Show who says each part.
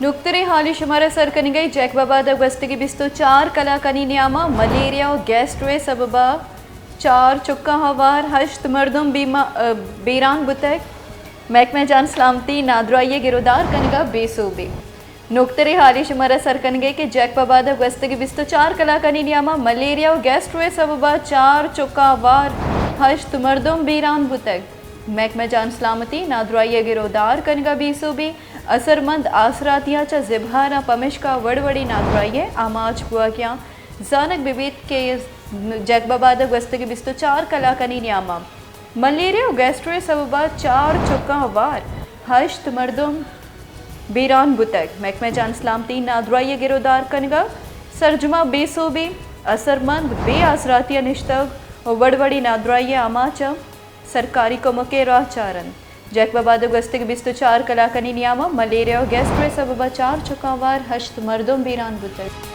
Speaker 1: ನುಕ್ತರೆ ಹಾಲಿ ಶುಮಾರ ಸರ್ಕನಿಗೆ ಜೈಕ್ಬಾಬಾದ ಗಸ್ತಗಿ ಬಿಸ್ತು 4 ಕಲಾಕನಿ ನ್ಯಾಮ malaria गैस्ट्रे सबबा 4 चुक्का हवार हश्त मर्दम बीमा बेरान बुतक महकमे जान सलामती नादराइये गिरोदार कनगा बेसूबे नुक्तरे हाली शुमारा सरकनगे के जैकबाबाद गस्तगी बिस्तु 4 कलाकनी न्यामा मलेरिया गैस्ट्रे सबबा 4 चुक्का हवार हश्त मर्दम बेरान बुतक महकमे जान सलामती नादराइये गिरोदार कनगा बेसूबे असरमंद आसरातियाच्या जिभारा पमिशका वडवडी नादराइये आमाज पुआक्या जानक बिबीत के जैकबाबाद गस्तगी बिस्तु 4 कलाकनी न्यामा मलेरिया गैस्ट्रे सबबा 4 चुक्का हवार हश्त मर्दम बेरान बुतक महकमे जान सलामती नादराइये गिरोदार कनगा सरजुमा बेसोबे असरमंद बे आसरातिया निश्तग वडवडी नादराइये आमाचा सरकारी कमके राहचारन जैकबाबाद गस्तगी बिस्तु 4 कलाकनी न्यामा मलेरिया गैस्ट्रे सबबा 4 चुक्का हवार हश्त मर्दम बेरान बुतक।